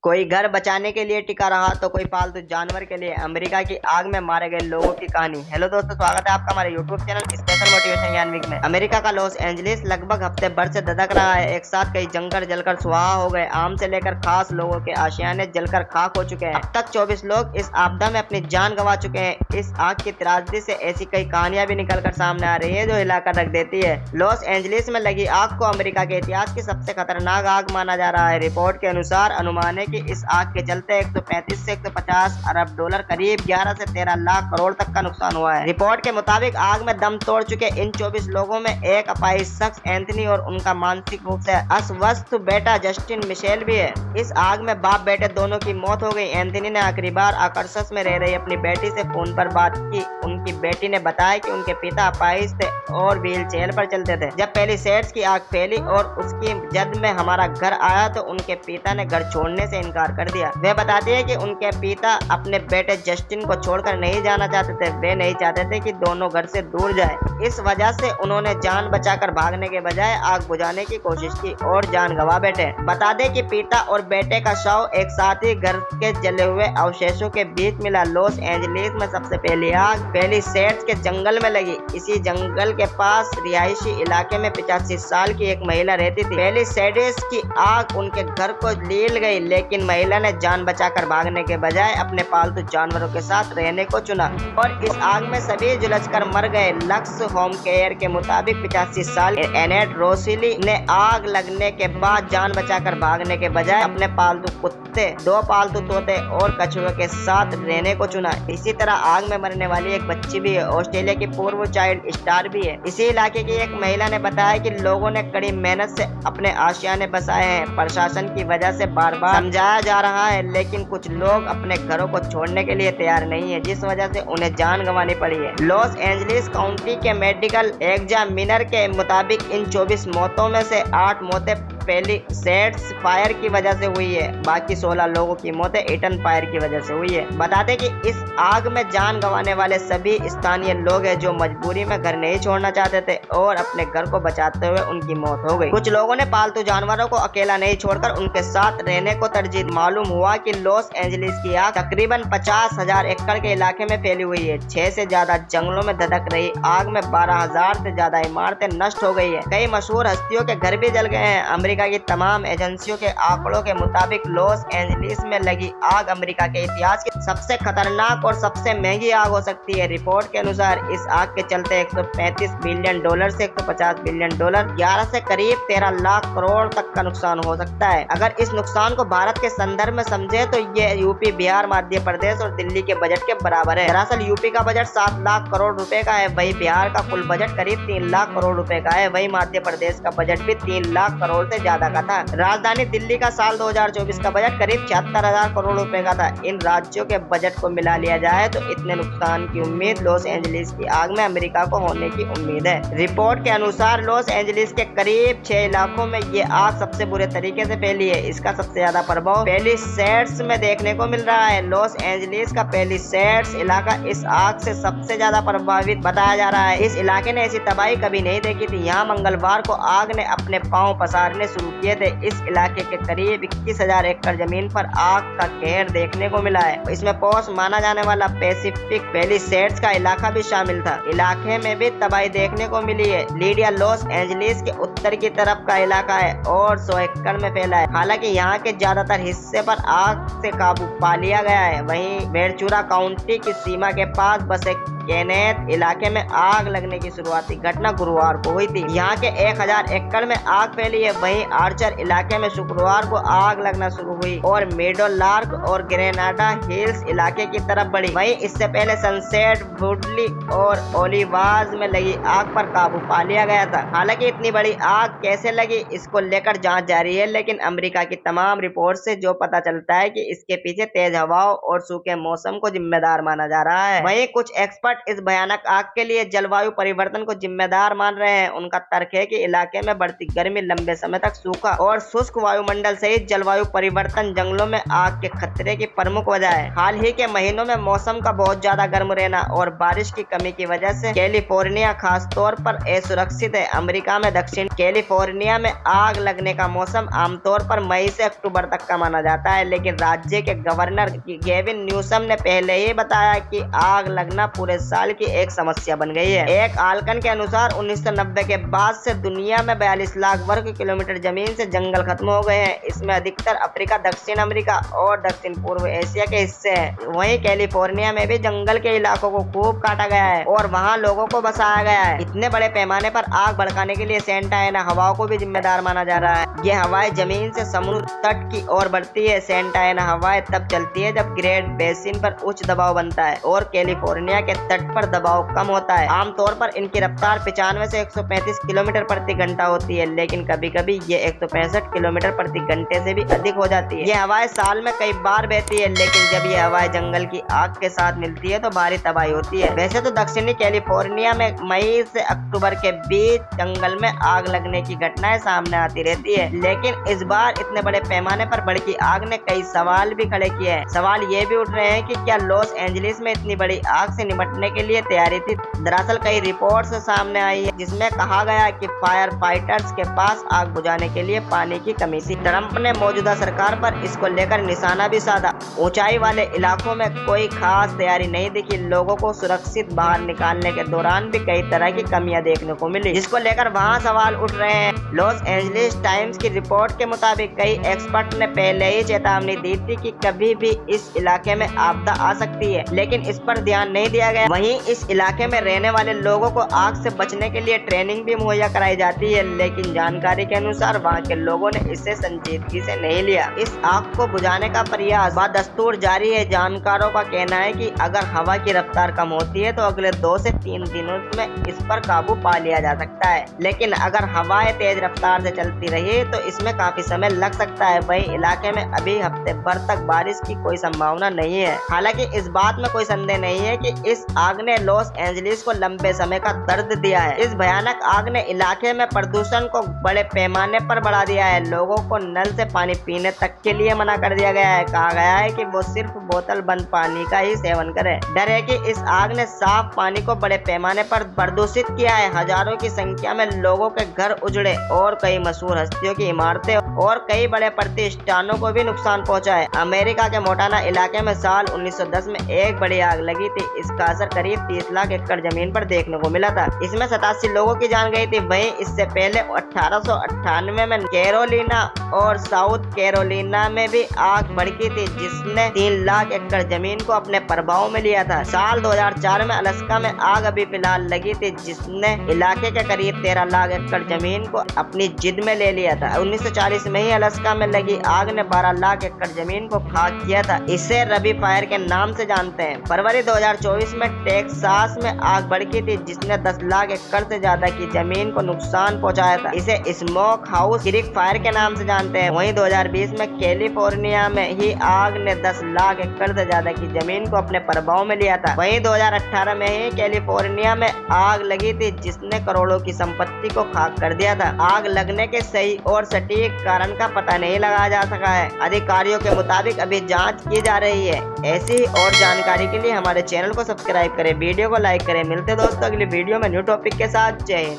कोई घर बचाने के लिए टिका रहा तो कोई पालतू जानवर के लिए। अमेरिका की आग में मारे गए लोगों की कहानी। हेलो दोस्तों, स्वागत है आपका हमारे यूट्यूब चैनल स्पेशल मोटिवेशन ज्ञान वीक में। अमेरिका का लॉस एंजलिस लगभग हफ्ते भर से धधक रहा है। एक साथ कई जंगल जलकर सुहा हो गए। आम से लेकर खास लोगों के आशियाने जलकर खाक हो चुके हैं। अब तक 24 लोग इस आपदा में अपनी जान गंवा चुके हैं। इस आग की त्रासदी से ऐसी कई कहानियां भी निकलकर सामने आ रही है जो हिलाकर रख देती है। लॉस एंजलिस में लगी आग को अमेरिका के इतिहास की सबसे खतरनाक आग माना जा रहा है। रिपोर्ट के अनुसार अनुमान है कि इस आग के चलते 135 से 150 अरब डॉलर करीब 11 से 13 लाख करोड़ तक का नुकसान हुआ है। रिपोर्ट के मुताबिक आग में दम तोड़ चुके इन 24 लोगों में एक अपाहिज शख्स एंथनी और उनका मानसिक रूप से अस्वस्थ बेटा जस्टिन मिशेल भी है। इस आग में बाप बेटे दोनों की मौत हो गई। एंथनी ने आखिरी बार आकर्षस में रह रही अपनी बेटी से फोन पर बात की। उनकी बेटी ने बताया कि उनके पिता अपाहिज थे और व्हील चेयर पर चलते थे। जब पहली सेट्स की आग फैली और उसकी जद में हमारा घर आया तो उनके पिता ने घर छोड़ने से इनकार कर दिया। वे बताती है कि उनके पिता अपने बेटे जस्टिन को छोड़कर नहीं जाना चाहते थे। वे नहीं चाहते थे कि दोनों घर से दूर जाए। इस वजह से उन्होंने जान बचाकर भागने के बजाय आग बुझाने की कोशिश की और जान गंवा बैठे। बता दें कि पिता और बेटे का शव एक साथ ही घर के जले हुए अवशेषों के बीच मिला। लॉस एंजलिस में सबसे पहली आग पहली सेट्स के जंगल में लगी। इसी जंगल के पास रिहायशी इलाके में 85 साल की एक महिला रहती थी। पहली सेट्स की आग उनके घर को लील गई, लेकिन महिला ने जान बचाकर भागने के बजाय अपने पालतू जानवरों के साथ रहने को चुना और इस आग में सभी झुलसकर मर गए। लक्स होम केयर के मुताबिक 85 साल एनेट रोसिली ने आग लगने के बाद जान बचाकर भागने के बजाय अपने पालतू कुत्ते, 2 पालतू तोते और कछुए के साथ रहने को चुना। इसी तरह आग में मरने वाली एक बच्ची भी है। ऑस्ट्रेलिया की पूर्व चाइल्ड स्टार भी है। इसी इलाके की एक महिला ने बताया कि लोगों ने कड़ी मेहनत से अपने आशियाने बसाए हैं। प्रशासन की वजह से बार बार समझाया जा रहा है, लेकिन कुछ लोग अपने घरों को छोड़ने के लिए तैयार नहीं है, जिस वजह से उन्हें जान गंवानी पड़ी है। लॉस एंजलिस काउंटी के मेडिकल एग्जामिनर के मुताबिक इन 24 मौतों में से 8 मौतें पहली सेट्स फायर की वजह से हुई है। बाकी 16 लोगों की मौतें ईटन फायर की वजह से हुई है। बता दें कि इस आग में जान गंवाने वाले सभी स्थानीय लोग हैं जो मजबूरी में घर नहीं छोड़ना चाहते थे और अपने घर को बचाते हुए उनकी मौत हो गई। कुछ लोगों ने पालतू जानवरों को अकेला नहीं छोड़कर उनके साथ रहने को तरजीह। मालूम हुआ कि लॉस एंजलिस की आग तकरीबन 50,000 एकड़ के इलाके में फैली हुई है। 6 से ज्यादा जंगलों में धधक रही आग में 12,000 से ज्यादा इमारतें नष्ट हो गई है। कई मशहूर हस्तियों के घर भी जल गए हैं। अमेरिका की तमाम एजेंसियों के आंकड़ों के मुताबिक लॉस एंजलिस में लगी आग अमेरिका के इतिहास की सबसे खतरनाक और सबसे महंगी आग हो सकती है। रिपोर्ट के अनुसार इस आग के चलते 135 बिलियन डॉलर से 150 बिलियन डॉलर 11 से करीब 13 लाख करोड़ तक का नुकसान हो सकता है। अगर इस नुकसान को भारत के संदर्भ में समझे तो ये यूपी, बिहार, मध्य प्रदेश और दिल्ली के बजट के बराबर है। दरअसल यूपी का बजट 7 लाख करोड़ रुपए का है। वही बिहार का कुल बजट करीब 3 लाख करोड़ रुपए का है। वही मध्य प्रदेश का बजट भी 3 लाख करोड़ से ज्यादा का था। राजधानी दिल्ली का साल 2024 का बजट करीब 76,000 करोड़ रुपए का था। इन राज्यों के बजट को मिला लिया जाए तो इतने नुकसान की उम्मीद लॉस एंजलिस की आग में अमेरिका को होने की उम्मीद है। रिपोर्ट के अनुसार लॉस एंजलिस के करीब 6 इलाकों में ये आग सबसे बुरे तरीके से फैली है। इसका सबसे ज्यादा प्रभाव पहली सेट्स में देखने को मिल रहा है। लॉस एंजलिस का पहली सेट्स इलाका इस आग से सबसे ज्यादा प्रभावित बताया जा रहा है। इस इलाके ने ऐसी तबाही कभी नहीं देखी थी। यहाँ मंगलवार को आग ने अपने पांव पसारने शुरू किए थे। इस इलाके के करीब 21,000 एकड़ जमीन पर आग का कहर देखने को मिला है। इसमें पॉस माना जाने वाला पैसिफिक वैली सेट्स का इलाका भी शामिल था। इलाके में भी तबाही देखने को मिली है। लीडिया लॉस एंजलिस के उत्तर की तरफ का इलाका है और 100 एकड़ में फैला है। हालांकि यहाँ के ज्यादातर हिस्से पर आग से काबू पा लिया गया है। वहीं वेंचुरा काउंटी की सीमा के पास बसे केनेथ इलाके में आग लगने की शुरुआती घटना गुरुवार को हुई थी। यहाँ के 1000 एकड़ में आग फैली है। वहीं आर्चर इलाके में शुक्रवार को आग लगना शुरू हुई और मेडो लार्क और ग्रेनाडा हिल्स इलाके की तरफ बढ़ी। वहीं इससे पहले सनसेट, वुडली और ओलिवाज में लगी आग पर काबू पा लिया गया था। हालांकि इतनी बड़ी आग कैसे लगी इसको लेकर जांच जारी है, लेकिन अमेरिका की तमाम रिपोर्ट से जो पता चलता है कि इसके पीछे तेज हवाओं और सूखे मौसम को जिम्मेदार माना जा रहा है। वहीं कुछ एक्सपर्ट एक्सपर्ट इस भयानक आग के लिए जलवायु परिवर्तन को जिम्मेदार मान रहे हैं। उनका तर्क है कि इलाके में बढ़ती गर्मी, लंबे समय तक सूखा और शुष्क वायुमंडल सहित जलवायु परिवर्तन जंगलों में आग के खतरे की प्रमुख वजह है। हाल ही के महीनों में मौसम का बहुत ज्यादा गर्म रहना और बारिश की कमी की वजह से कैलिफोर्निया खास तौर पर असुरक्षित है। अमेरिका में दक्षिण कैलिफोर्निया में आग लगने का मौसम आमतौर पर मई से अक्टूबर तक का माना जाता है, लेकिन राज्य के गवर्नर गेविन न्यूसम ने पहले ही बताया कि आग लगना पूरे साल की एक समस्या बन गई है। एक आकलन के अनुसार 1990 के बाद से दुनिया में 42 लाख वर्ग किलोमीटर जमीन से जंगल खत्म हो गए हैं। इसमें अधिकतर अफ्रीका, दक्षिण अमेरिका और दक्षिण पूर्व एशिया के हिस्से हैं। वहीं कैलिफोर्निया में भी जंगल के इलाकों को खूब काटा गया है और वहां लोगों को बसाया गया है। इतने बड़े पैमाने पर आग भड़काने के लिए सेंटा एना हवाओं को भी जिम्मेदार माना जा रहा है। ये हवाएं जमीन से समुद्र तट की ओर बढ़ती है। सेंटा एना हवाएं तब चलती है जब ग्रेट बेसिन पर उच्च दबाव बनता है और कैलिफोर्निया के तट पर दबाव कम होता है। आमतौर पर इनकी रफ्तार 95 से 135 किलोमीटर प्रति घंटा होती है, लेकिन कभी कभी ये 165 किलोमीटर प्रति घंटे से भी अधिक हो जाती है। ये हवाएं साल में कई बार बहती है, लेकिन जब ये हवाएं जंगल की आग के साथ मिलती है तो भारी तबाही होती है। वैसे तो दक्षिणी कैलिफोर्निया में मई से अक्टूबर के बीच जंगल में आग लगने की घटनाएं सामने आती रहती है, लेकिन इस बार इतने बड़े पैमाने पर भड़की आग ने कई सवाल भी खड़े किए हैं। सवाल ये भी उठ रहे हैं कि क्या लॉस एंजलिस में इतनी बड़ी आग से निपटने के लिए तैयारी थी। दरअसल कई रिपोर्ट्स सामने आई है जिसमें कहा गया कि फायर फाइटर्स के पास आग बुझाने के लिए पानी की कमी थी। ट्रंप ने मौजूदा सरकार पर इसको लेकर निशाना भी साधा। ऊंचाई वाले इलाकों में कोई खास तैयारी नहीं दिखी। लोगों को सुरक्षित बाहर निकालने के दौरान भी कई तरह की कमियां देखने को मिली, जिसको लेकर वहां सवाल उठ रहे हैं। लॉस एंजलिस टाइम्स की रिपोर्ट के मुताबिक कई एक्सपर्ट ने पहले ही चेतावनी दी थी कि कभी भी इस इलाके में आपदा आ सकती है, लेकिन इस पर ध्यान नहीं दिया गया। वहीं इस इलाके में रहने वाले लोगों को आग से बचने के लिए ट्रेनिंग भी मुहैया कराई जाती है, लेकिन जानकारी के अनुसार वहां के लोगों ने इसे संजीदगी से नहीं लिया। इस आग को बुझाने का प्रयास बदस्तूर जारी है। जानकारों का कहना है कि अगर हवा की रफ्तार कम होती है तो अगले 2 से 3 दिनों में इस पर काबू पा लिया जा सकता है, लेकिन अगर हवाएं तेज रफ्तार से चलती रही तो इसमें काफी समय लग सकता है। वहीं इलाके में अभी हफ्ते भर तक बारिश की कोई संभावना नहीं है। हालांकि इस बात में कोई संदेह नहीं है कि इस आग ने लॉस एंजलिस को लंबे समय का दर्द दिया है। इस भयानक आग ने इलाके में प्रदूषण को बड़े पैमाने पर बढ़ा दिया है। लोगों को नल से पानी पीने तक के लिए मना कर दिया गया है। कहा गया है कि वो सिर्फ बोतल बंद पानी का ही सेवन करें। डर है कि इस आग ने साफ पानी को बड़े पैमाने पर प्रदूषित किया है। हजारों की संख्या में लोगों के घर उजड़े और कई मशहूर हस्तियों की इमारतें और कई बड़े प्रतिष्ठानों को भी नुकसान पहुंचा है। अमेरिका के मोटाना इलाके में साल 1910 में एक बड़ी आग लगी थी। इसका असर करीब 30 लाख एकड़ जमीन पर देखने को मिला था। इसमें 87 लोगों की जान गई थी। वहीं इससे पहले 1898 में कैरोलिना और साउथ कैरोलिना में भी आग भड़की थी, जिसने 3 लाख एकड़ जमीन को अपने प्रभाव में लिया था। साल 2004 में अलास्का में आग अभी फिलहाल लगी थी, जिसने इलाके के करीब 13 लाख एकड़ जमीन को अपनी जिद में ले लिया था। 1940 में ही अलास्का में लगी आग ने 12 लाख एकड़ जमीन को खाक किया था। इसे रबी फायर के नाम से जानते हैं। फरवरी 2024 में टेक्सास में आग भड़की थी, जिसने 10 लाख एकड़ से ज्यादा की जमीन को नुकसान पहुंचाया था। इसे स्मोक हाउस क्रीक फायर के नाम से जानते हैं। वहीं 2020 में कैलिफोर्निया में ही आग ने 10 लाख एकड़ से ज्यादा की जमीन को अपने प्रभाव में लिया था। वहीं 2018 में ही कैलिफोर्निया में आग लगी थी, जिसने करोड़ों की संपत्ति को खाक कर दिया था। आग लगने के सही और सटीक कारण का पता नहीं लगाया जा सका है। अधिकारियों के मुताबिक अभी जांच की जा रही है। ऐसी ही और जानकारी के लिए हमारे चैनल को सब्सक्राइब करें, वीडियो को लाइक करें। मिलते दोस्तों अगली वीडियो में न्यू टॉपिक के साथ। जय हिंद।